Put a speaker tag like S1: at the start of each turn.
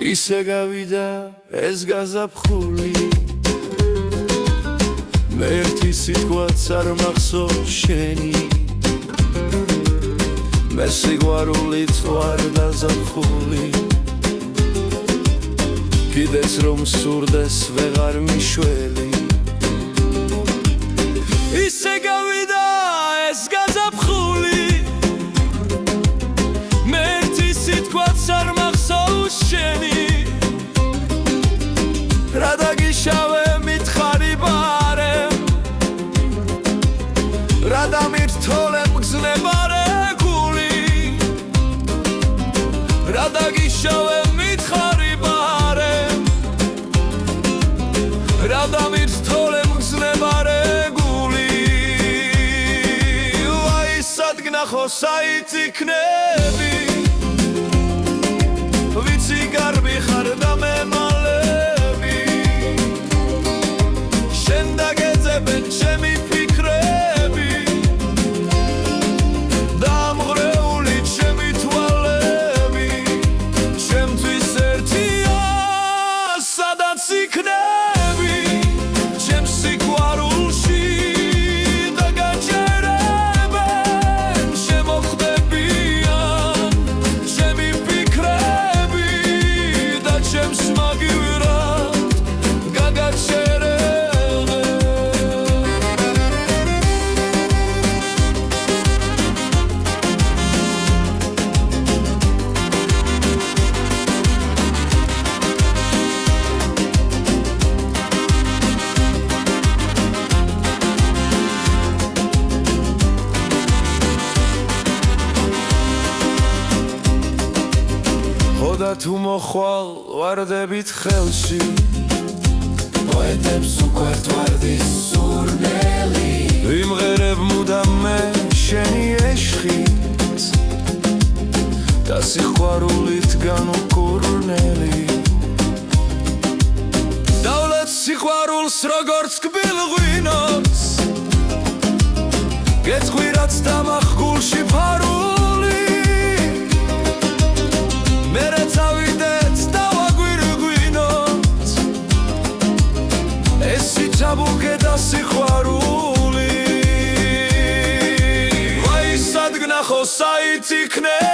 S1: ისე გავიდა ეს გაზაფხული მე ერთი სიტყვაც არ მახსოვს შენი მე სიყვარულით ვარ დაზაფხული კიდეც რომ სურდეს ვეღარ მიშველი ისე გავიდა ეს გაზაფხული მე ერთი სიტყვაც არ მახსოვს შენი რა დაგიშავე მითხარი ბარემ რა დამირთოლე მგზნებარე გული რა დაგიშავე მითხარი ბარემ რა დამირთოლე მგზნებარე გული ვაი სადგნახო საით იქნები ვიცი გარბი ხარ და მე მალები შენ დაგეძებენ ჩემი ფიქრები დამღრეული ჩემი თვალები ჩემთვის ერთია სადაც იქნები ჩემ სიყვარულში და გაჯერებენ შემოხვდებიან ჩემი ფიქრები და ჩემს მაგივრად და თუ მოხვალ ვარდებით ხელში პოეტებს უყვართ ვარდის სურნელი ვიმღერებ მუდამ მე შენი ეშხით და სიყვარულით განუკურნელი დავლეთ სიყვარულს როგორც კბილ ღვინოს გეცხვირაც დამახ გულში ფარული მერე წავიდეთ და ვაგვირგვინოთ ეს სიჩაბუკე და სიყვარული ვაი სადგნახო საით იქნე